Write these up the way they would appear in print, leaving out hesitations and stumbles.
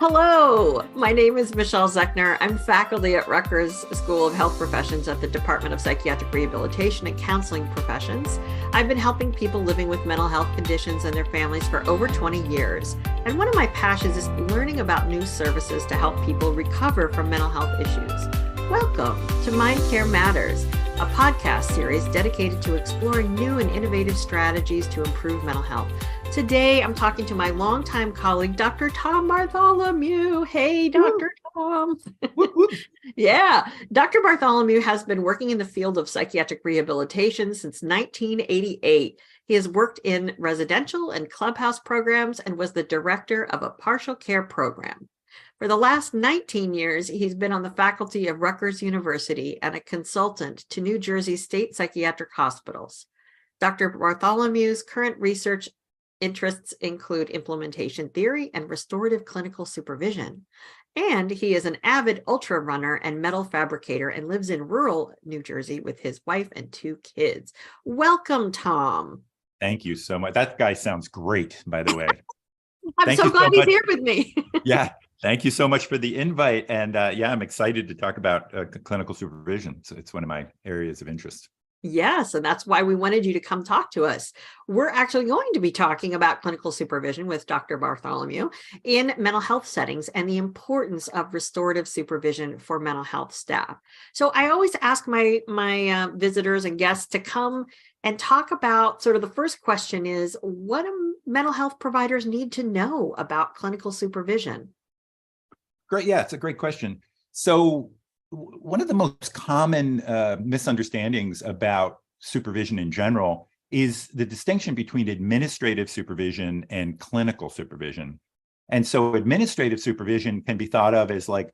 Hello, my name is Michelle Zechner. I'm faculty at Rutgers School of Health Professions at the Department of Psychiatric Rehabilitation and Counseling Professions. I've been helping people living with mental health conditions and their families for over 20 years. And one of my passions is learning about new services to help people recover from mental health issues. Welcome to Mind Care Matters, a podcast series dedicated to exploring new and innovative strategies to improve mental health. Today, I'm talking to my longtime colleague, Dr. Tom Bartholomew. Hey, Dr. Tom. Yeah, Dr. Bartholomew has been working in the field of psychiatric rehabilitation since 1988. He has worked in residential and clubhouse programs and was the director of a partial care program. For the last 19 years, he's been on the faculty of Rutgers University and a consultant to New Jersey State Psychiatric Hospitals. Dr. Bartholomew's current research interests include implementation theory and restorative clinical supervision. And he is an avid ultra runner and metal fabricator and lives in rural New Jersey with his wife and 2 kids. Welcome, Tom. Thank you so much. That guy sounds great, by the way. I'm so glad he's here with me. Yeah. Thank you so much for the invite. And I'm excited to talk about clinical supervision. So it's one of my areas of interest. Yes, and that's why we wanted you to come talk to us. We're actually going to be talking about clinical supervision with Dr. Bartholomew in mental health settings and the importance of restorative supervision for mental health staff. So I always ask my visitors and guests to come and talk about sort of the first question is, what do mental health providers need to know about clinical supervision? Great. Yeah, it's a great question. So one of the most common misunderstandings about supervision in general is the distinction between administrative supervision and clinical supervision. And so administrative supervision can be thought of as like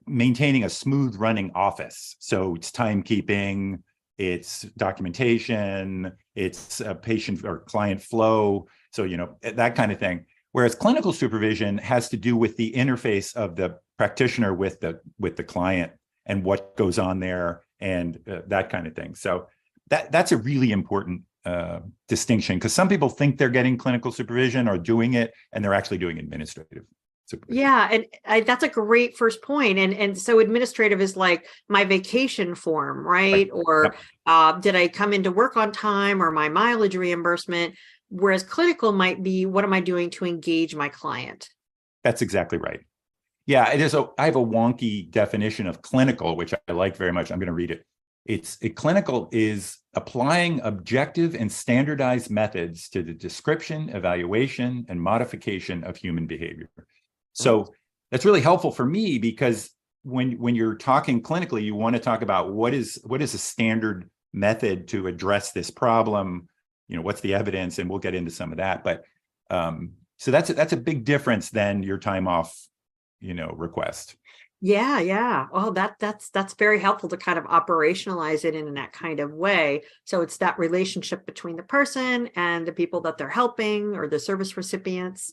maintaining a smooth running office. So it's timekeeping, it's documentation, it's patient or client flow. So, that kind of thing. Whereas clinical supervision has to do with the interface of the practitioner with the client and what goes on there and that kind of thing. So that's a really important distinction, because some people think they're getting clinical supervision or doing it, and they're actually doing administrative supervision. Yeah, and that's a great first point. And so administrative is like my vacation form, right? Or did I come into work on time, or my mileage reimbursement? Whereas clinical might be, what am I doing to engage my client? That's exactly right. Yeah, I have a wonky definition of clinical, which I like very much. I'm going to read it. Clinical is applying objective and standardized methods to the description, evaluation, and modification of human behavior. So that's really helpful for me, because when you're talking clinically, you want to talk about what is a standard method to address this problem. What's the evidence, and we'll get into some of that. But so that's a big difference than your time off, request. Yeah. Oh, that's very helpful to kind of operationalize it in that kind of way. So it's that relationship between the person and the people that they're helping, or the service recipients.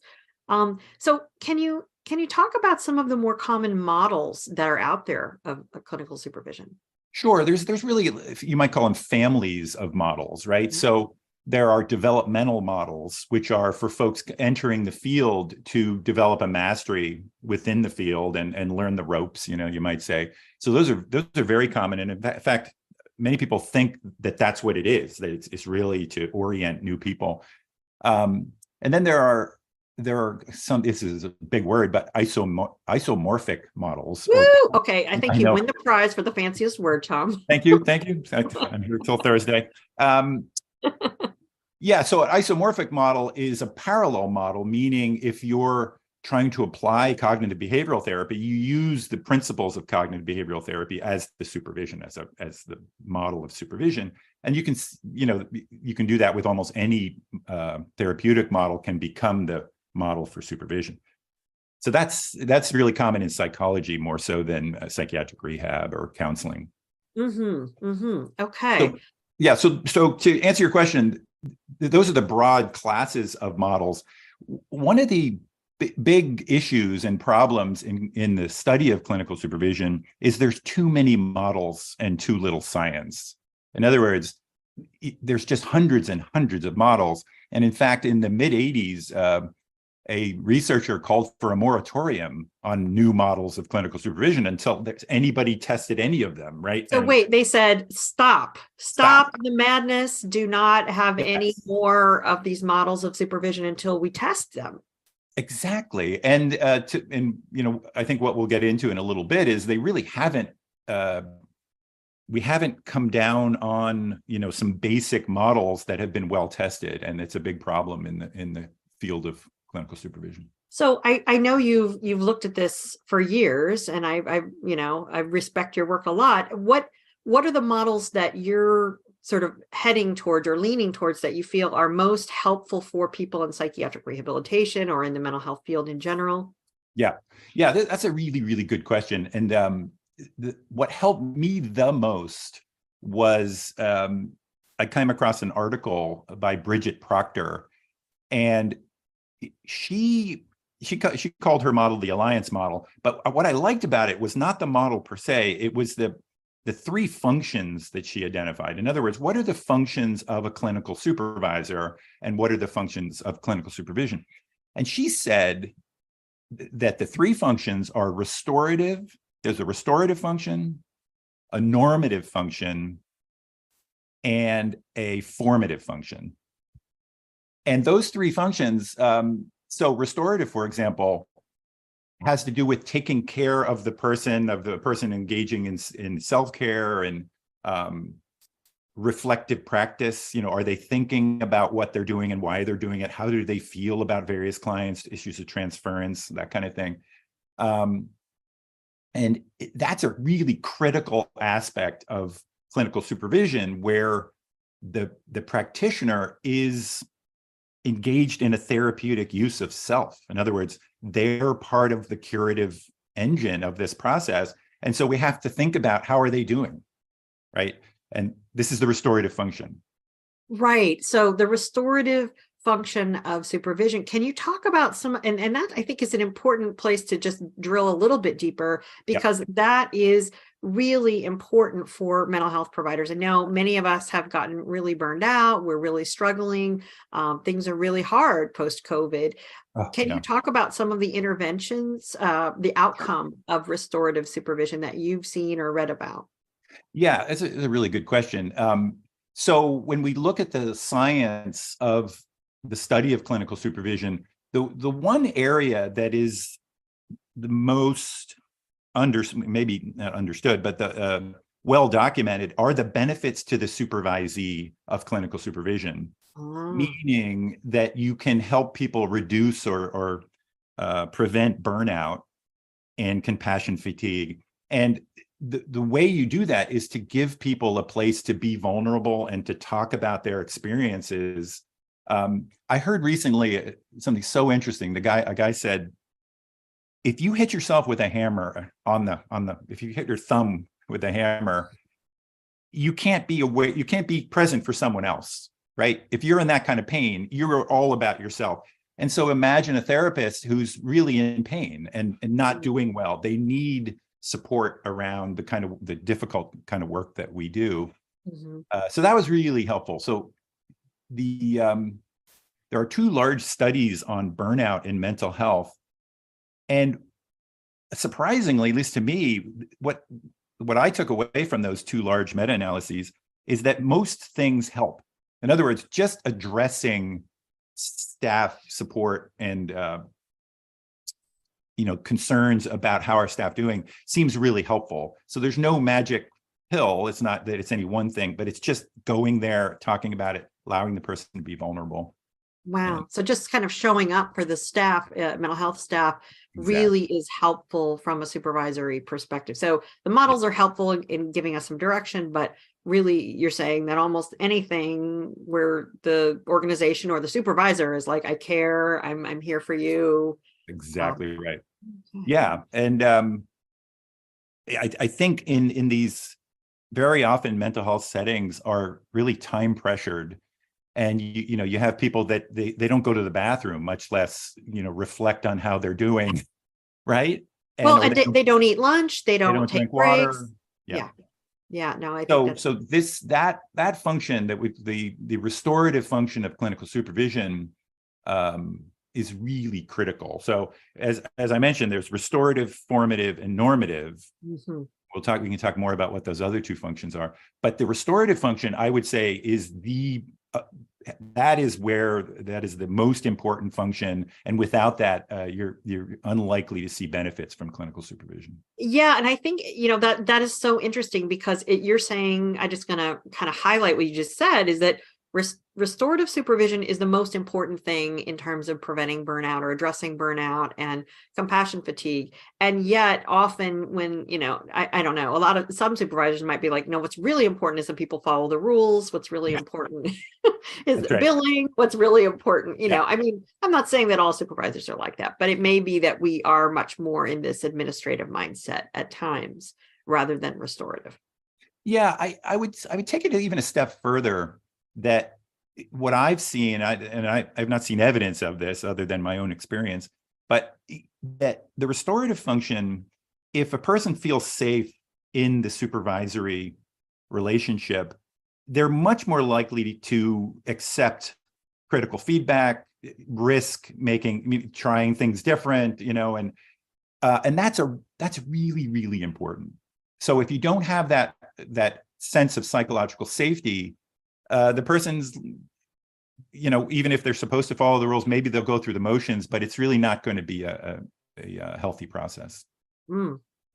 So can you talk about some of the more common models that are out there of clinical supervision? Sure. There's really, you might call them families of models, right? Mm-hmm. So there are developmental models, which are for folks entering the field to develop a mastery within the field and learn the ropes, you might say. So those are very common. And in fact, many people think that that's what it is, that it's really to orient new people. And then there are some, this is a big word, but isomorphic models. Woo! Okay, I think you win the prize for the fanciest word, Tom. Thank you. I'm here till Thursday. Yeah, so an isomorphic model is a parallel model, meaning if you're trying to apply cognitive behavioral therapy, you use the principles of cognitive behavioral therapy as the supervision, as the model of supervision. And you can do that with almost any therapeutic model can become the model for supervision. So that's really common in psychology, more so than psychiatric rehab or counseling. Okay. So to answer your question, those are the broad classes of models. One of the big issues and problems in the study of clinical supervision is there's too many models and too little science. In other words, there's just hundreds and hundreds of models. And in fact, in the mid 80s, a researcher called for a moratorium on new models of clinical supervision until anybody tested any of them, right? So wait, they said, stop the madness. Do not have any more of these models of supervision until we test them. Exactly. And I think what we'll get into in a little bit is they really haven't, we haven't come down on, some basic models that have been well tested. And it's a big problem in the field of clinical supervision. So I know you've looked at this for years, and I respect your work a lot. What are the models that you're sort of heading towards or leaning towards that you feel are most helpful for people in psychiatric rehabilitation or in the mental health field in general? Yeah, that's a really, really good question. And what helped me the most was I came across an article by Bridget Proctor, and she called her model the alliance model. But what I liked about it was not the model per se, it was the three functions that she identified. In other words, what are the functions of a clinical supervisor and what are the functions of clinical supervision? And she said that the three functions are restorative. There's a restorative function, a normative function, and a formative function. And those three functions, so restorative, for example, has to do with taking care of the person engaging in self-care and reflective practice. Are they thinking about what they're doing and why they're doing it? How do they feel about various clients, issues of transference, that kind of thing. And that's a really critical aspect of clinical supervision, where the practitioner is engaged in a therapeutic use of self. In other words, they're part of the curative engine of this process. And so we have to think about how are they doing, right? And this is the restorative function. Right. So the restorative function of supervision, can you talk about some, and that I think is an important place to just drill a little bit deeper, because that is really important for mental health providers. I know many of us have gotten really burned out. We're really struggling. Things are really hard post-COVID. Can you talk about some of the interventions, the outcome of restorative supervision that you've seen or read about? Yeah, it's a really good question. So when we look at the science of the study of clinical supervision, the one area that is the most maybe not understood, but the well documented are the benefits to the supervisee of clinical supervision, meaning that you can help people reduce or prevent burnout and compassion fatigue. And the way you do that is to give people a place to be vulnerable and to talk about their experiences. I heard recently something so interesting. A guy said, if you hit yourself with a hammer if you hit your thumb with a hammer, you can't be present for someone else, right? If you're in that kind of pain, you're all about yourself. And so imagine a therapist who's really in pain and not doing well. They need support around the difficult kind of work that we do. Mm-hmm. So that was really helpful. So there are two large studies on burnout in mental health. And surprisingly, at least to me, what I took away from those two large meta-analyses is that most things help. In other words, just addressing staff support and concerns about how our staff doing seems really helpful. So there's no magic pill. It's not that it's any one thing, but it's just going there, talking about it, allowing the person to be vulnerable. Wow. So just kind of showing up for the staff, mental health staff, really is helpful from a supervisory perspective. So the models are helpful in giving us some direction, but really you're saying that almost anything where the organization or the supervisor is like, I care, I'm here for you. Exactly right. Yeah. And I think in these very often mental health settings are really time pressured. And you have people that they don't go to the bathroom, much less reflect on how they're doing, right? And they don't eat lunch, they don't take drink breaks. Water. Yeah. No, I think so that function that the restorative function of clinical supervision is really critical. So as I mentioned, there's restorative, formative, and normative. Mm-hmm. We can talk more about what those other two functions are. But the restorative function, I would say, is that is the most important function. And without that, you're unlikely to see benefits from clinical supervision. Yeah, and I think that is so interesting because you're saying, I'm just going to kind of highlight what you just said, is that restorative supervision is the most important thing in terms of preventing burnout or addressing burnout and compassion fatigue. And yet often when, I don't know, some supervisors might be like, no, what's really important is that people follow the rules. What's really important is Right. billing. What's really important, Yeah. I mean, I'm not saying that all supervisors are like that, but it may be that we are much more in this administrative mindset at times rather than restorative. Yeah, I would take it even a step further, that what I've seen, I've not seen evidence of this other than my own experience, but that the restorative function, if a person feels safe in the supervisory relationship, they're much more likely to accept critical feedback, trying things different, and that's really, really important. So if you don't have that sense of psychological safety, the person's, even if they're supposed to follow the rules, maybe they'll go through the motions, but it's really not going to be a healthy process.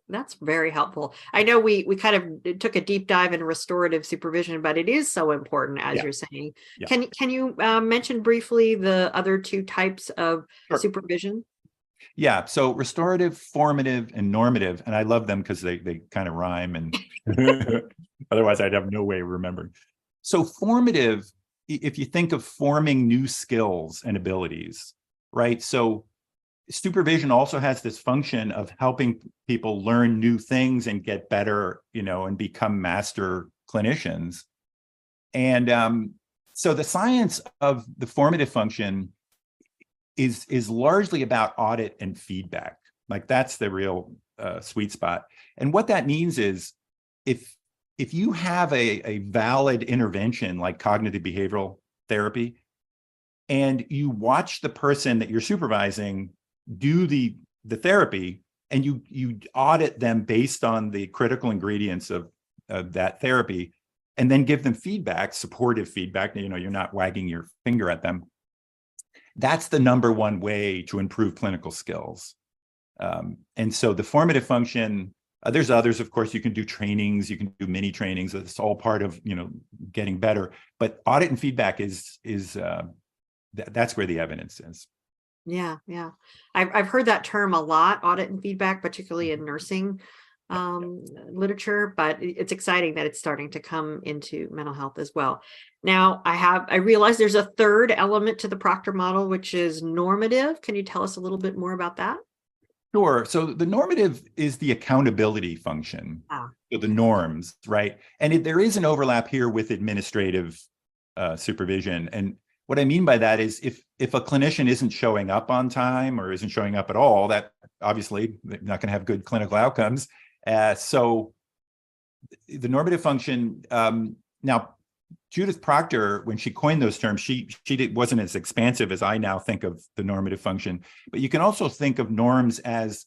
That's very helpful. I know we kind of took a deep dive in restorative supervision, but it is so important, as you're saying. Yeah. Can you mention briefly the other two types of supervision? Yeah, so restorative, formative, and normative, and I love them because they kind of rhyme, and otherwise I'd have no way of remembering. So formative, if you think of forming new skills and abilities, right? So supervision also has this function of helping people learn new things and get better, and become master clinicians. And so the science of the formative function is largely about audit and feedback. Like that's the real sweet spot. And what that means is if you have a valid intervention like cognitive behavioral therapy, and you watch the person that you're supervising do the therapy, and you audit them based on the critical ingredients of that therapy, and then give them feedback, supportive feedback, you're not wagging your finger at them, that's the number one way to improve clinical skills. And so the formative function, there's others, of course. You can do trainings, you can do mini trainings. It's all part of getting better. But audit and feedback is that's where the evidence is. Yeah. I've heard that term a lot, audit and feedback, particularly in nursing literature, but it's exciting that it's starting to come into mental health as well. Now I realize there's a third element to the Proctor model, which is normative. Can you tell us a little bit more about that? Sure. So the normative is the accountability function, so the norms, right? And there is an overlap here with administrative supervision. And what I mean by that is if a clinician isn't showing up on time or isn't showing up at all, that obviously they're not going to have good clinical outcomes. So the normative function, now Judith Proctor, when she coined those terms, she wasn't as expansive as I now think of the normative function. But you can also think of norms as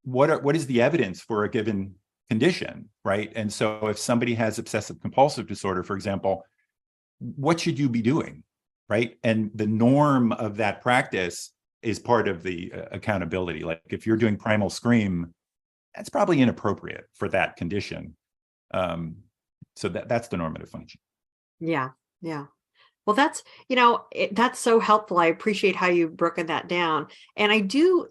what is the evidence for a given condition, right? And so if somebody has obsessive compulsive disorder, for example, what should you be doing, right? And the norm of that practice is part of the accountability. Like if you're doing primal scream, that's probably inappropriate for that condition. So that's the normative function. Yeah. Well, that's, that's so helpful. I appreciate how you've broken that down. And I do,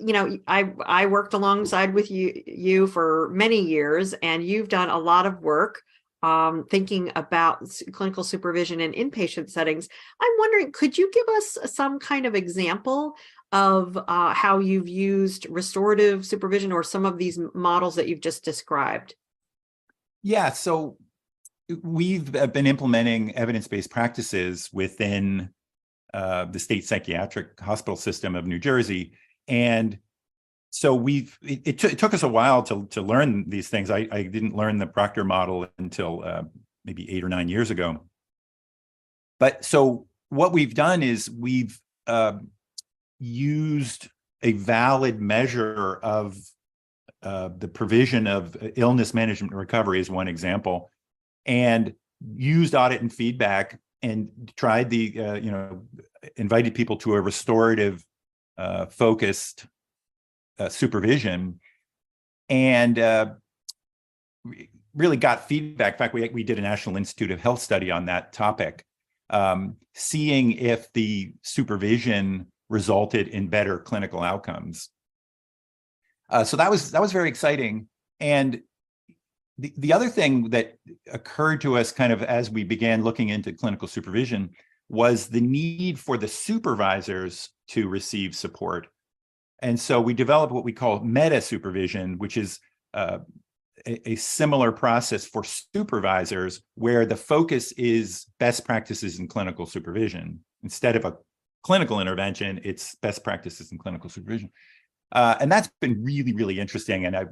I worked alongside with you for many years, and you've done a lot of work thinking about clinical supervision in inpatient settings. I'm wondering, could you give us some kind of example of how you've used restorative supervision or some of these models that you've just described? Yeah, so we've been implementing evidence-based practices within the state psychiatric hospital system of New Jersey. And so it took us a while to learn these things. I didn't learn the Proctor model until maybe 8 or 9 years ago. But so what we've done is we've used a valid measure of the provision of illness management and recovery as one example, and used audit and feedback and tried invited people to a restorative focused supervision, and really got feedback. In fact, we did a National Institute of Health study on that topic, seeing if the supervision resulted in better clinical outcomes. So that was very exciting. And the other thing that occurred to us kind of as we began looking into clinical supervision was the need for the supervisors to receive support. And so we developed what we call meta supervision, which is a similar process for supervisors where the focus is best practices in clinical supervision. Instead of a clinical intervention, it's best practices in clinical supervision. And that's been really, really interesting. And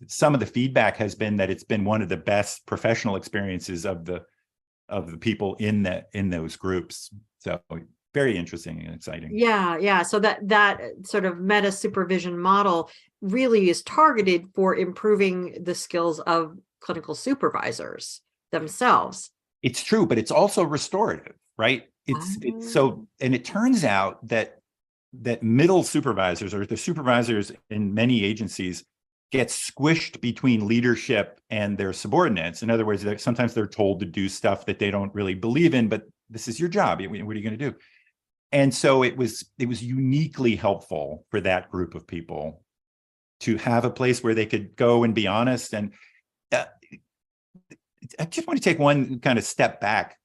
some of the feedback has been that it's been one of the best professional experiences of the people in those groups. So very interesting and exciting. Yeah. So that sort of meta supervision model really is targeted for improving the skills of clinical supervisors themselves. It's true, but it's also restorative, right? It's so, and it turns out that middle supervisors, or the supervisors in many agencies, get squished between leadership and their subordinates. In other words, sometimes they're told to do stuff that they don't really believe in, but this is your job. What are you going to do? And so it was uniquely helpful for that group of people to have a place where they could go and be honest. And I just want to take one kind of step back,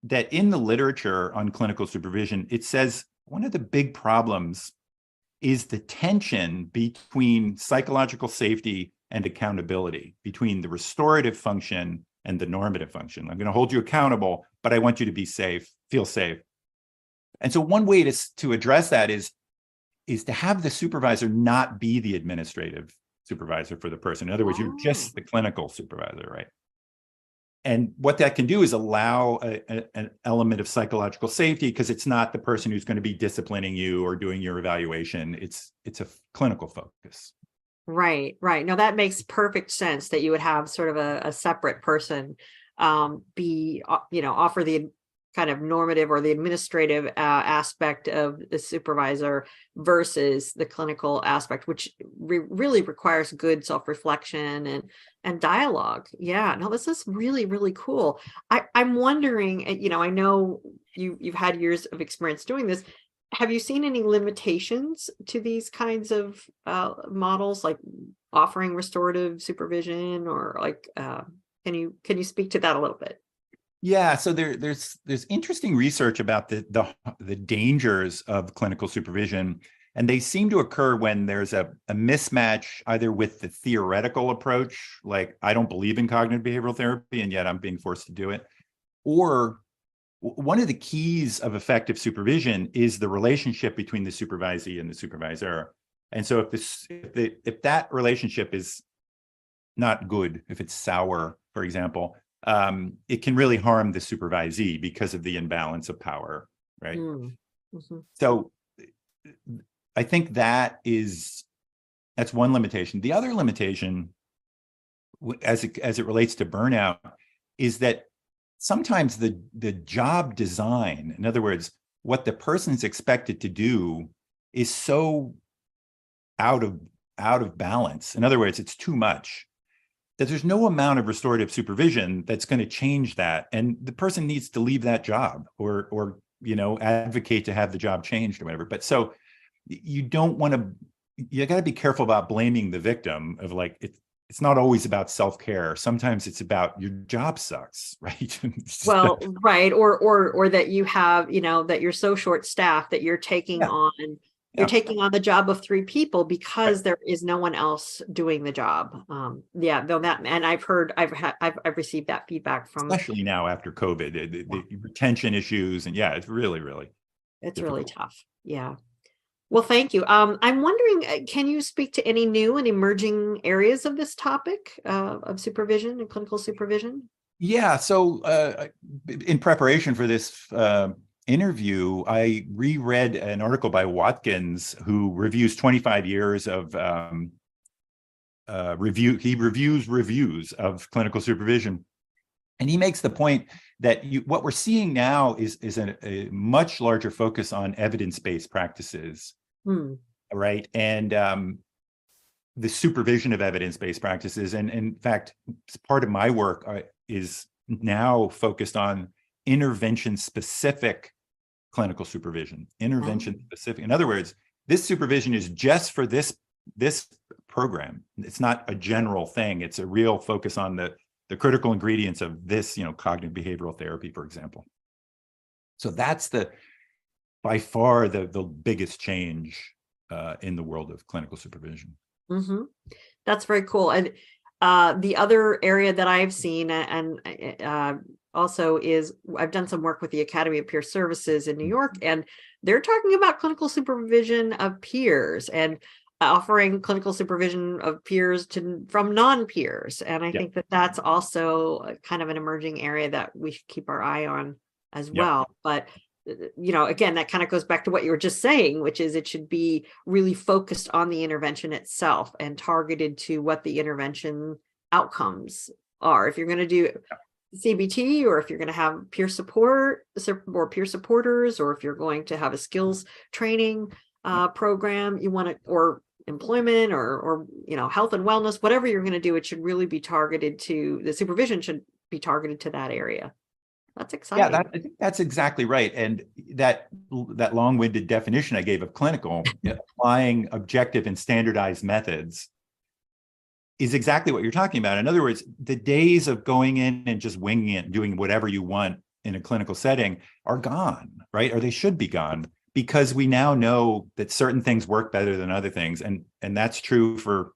that in the literature on clinical supervision, it says one of the big problems is the tension between psychological safety and accountability, between the restorative function and the normative function. I'm going to hold you accountable, but I want you to be safe, feel safe. And so one way to address that is to have the supervisor not be the administrative supervisor for the person. In other words, you're just the clinical supervisor, right? And what that can do is allow an element of psychological safety, because it's not the person who's going to be disciplining you or doing your evaluation. It's a clinical focus. Right. No, that makes perfect sense, that you would have sort of a separate person offer the kind of normative or the administrative aspect of the supervisor versus the clinical aspect, which really requires good self-reflection and dialogue. Yeah, no, this is really, really cool. I'm wondering, I know you've had years of experience doing this. Have you seen any limitations to these kinds of models, like offering restorative supervision, or like, can you speak to that a little bit? Yeah, so there's interesting research about the dangers of clinical supervision, and they seem to occur when there's a mismatch either with the theoretical approach, like I don't believe in cognitive behavioral therapy, and yet I'm being forced to do it, or one of the keys of effective supervision is the relationship between the supervisee and the supervisor. And so if that relationship is not good, if it's sour, for example, it can really harm the supervisee because of the imbalance of power, right? Mm-hmm. So I think that's one limitation. The other limitation, as it relates to burnout, is that sometimes the job design, in other words, what the person's expected to do, is so out of balance. In other words, it's too much, that there's no amount of restorative supervision that's going to change that. And the person needs to leave that job or advocate to have the job changed or whatever. But so you got to be careful about blaming the victim of, like, it's not always about self-care. Sometimes it's about your job sucks, right? Well, right. Or that you have, that you're so short staffed that you're taking on taking on the job of 3 people because there is no one else doing the job. Though and I've received that feedback from, especially now after COVID, the retention issues, and it's really, really, it's difficult. Really tough. Yeah. Well, thank you. I'm wondering, can you speak to any new and emerging areas of this topic of supervision and clinical supervision? Yeah. So in preparation for this interview, I reread an article by Watkins, who reviews 25 years of He reviews reviews of clinical supervision. And he makes the point that what we're seeing now is a much larger focus on evidence-based practices, right? And the supervision of evidence-based practices. And in fact, part of my work is now focused on intervention-specific clinical supervision, intervention-specific. In other words, this supervision is just for this program. It's not a general thing. It's a real focus on the critical ingredients of this, cognitive behavioral therapy, for example. So that's by far the biggest change in the world of clinical supervision. Mm-hmm. That's very cool. And the other area that I've seen, and also is, I've done some work with the Academy of Peer Services in New York, and they're talking about clinical supervision of peers and offering clinical supervision of peers from non-peers. And I think that that's also kind of an emerging area that we should keep our eye on as well. But again, that kind of goes back to what you were just saying, which is it should be really focused on the intervention itself and targeted to what the intervention outcomes are. If you're going to do CBT, or if you're going to have peer support or peer supporters, or if you're going to have a skills training program, you want to, or employment or health and wellness, whatever you're going to do, it should really be targeted to, the supervision should be targeted to that area. That's exciting. Yeah, I think that's exactly right. And that long-winded definition I gave of clinical, applying objective and standardized methods, is exactly what you're talking about. In other words, the days of going in and just winging it and doing whatever you want in a clinical setting are gone, right? Or they should be gone, because we now know that certain things work better than other things. And that's true for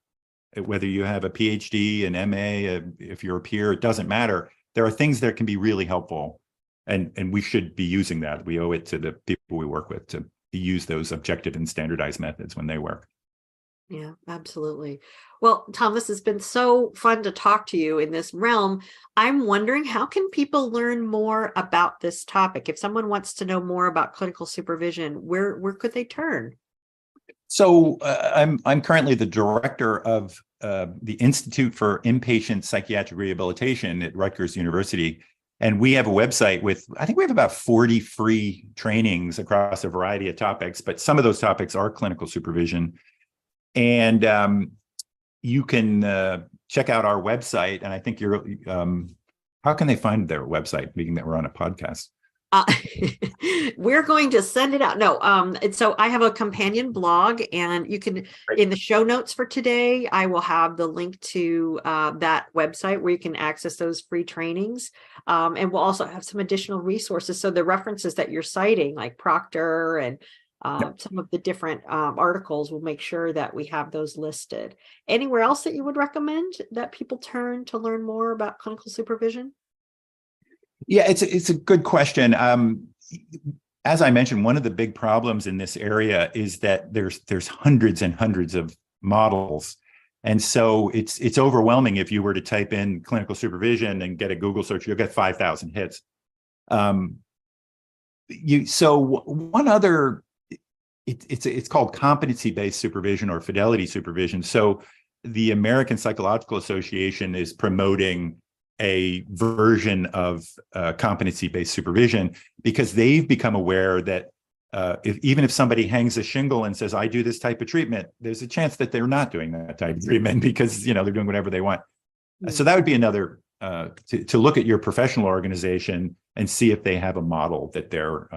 whether you have a PhD, an MA, if you're a peer, it doesn't matter. There are things that can be really helpful, and we should be using that. We owe it to the people we work with to use those objective and standardized methods when they work. Yeah, absolutely. Well, Tom, this has been so fun to talk to you in this realm. I'm wondering, how can people learn more about this topic? If someone wants to know more about clinical supervision, where could they turn? So I'm currently the director of the Institute for Inpatient Psychiatric Rehabilitation at Rutgers University. And we have a website with, I think we have about 40 free trainings across a variety of topics, but some of those topics are clinical supervision. And you can check out our website. And I think how can they find their website, being that we're on a podcast? We're going to send it out. No, so I have a companion blog, and you can, in the show notes for today, I will have the link to that website where you can access those free trainings. And we'll also have some additional resources. So the references that you're citing, like Proctor and some of the different articles, we'll make sure that we have those listed. Anywhere else that you would recommend that people turn to learn more about clinical supervision? Yeah, it's a good question. As I mentioned, one of the big problems in this area is that there's hundreds and hundreds of models. And so it's overwhelming. If you were to type in clinical supervision and get a Google search, you'll get 5,000 hits. It's called competency-based supervision or fidelity supervision. So the American Psychological Association is promoting a version of competency-based supervision, because they've become aware that even if somebody hangs a shingle and says, I do this type of treatment, there's a chance that they're not doing that type of treatment, because they're doing whatever they want. So that would be another, to look at your professional organization and see if they have a model that they're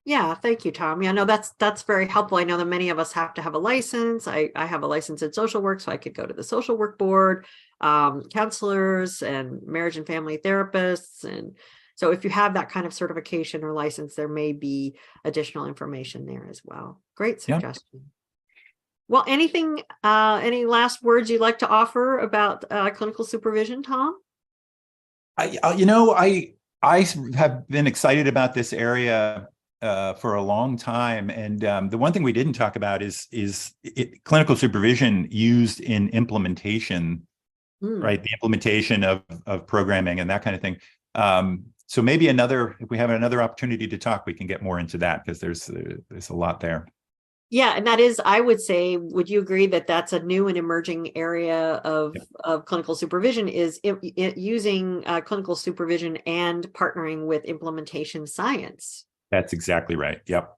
Yeah, thank you, Tom. Yeah, no, that's very helpful. I know that many of us have to have a license. I have a license in social work, so I could go to the social work board, counselors and marriage and family therapists. And so if you have that kind of certification or license, there may be additional information there as well. Great suggestion. Yeah. Well, any last words you'd like to offer about clinical supervision, Tom? I have been excited about this area for a long time. And the one thing we didn't talk about is clinical supervision used in implementation, right? The implementation of programming and that kind of thing. So maybe if we have another opportunity to talk, we can get more into that, because there's a lot there. Yeah, and that is, I would say, would you agree that that's a new and emerging area of clinical supervision, is using clinical supervision and partnering with implementation science? That's exactly right. Yep.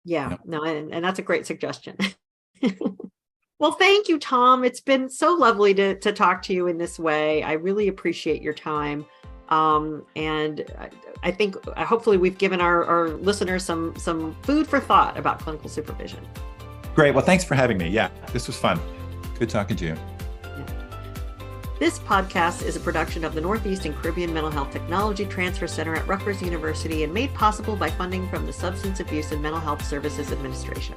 Yeah, no, and that's a great suggestion. Well, thank you, Tom. It's been so lovely to talk to you in this way. I really appreciate your time. And I think hopefully we've given our listeners some food for thought about clinical supervision. Great. Well, thanks for having me. Yeah, this was fun. Good talking to you. This podcast is a production of the Northeast and Caribbean Mental Health Technology Transfer Center at Rutgers University, and made possible by funding from the Substance Abuse and Mental Health Services Administration.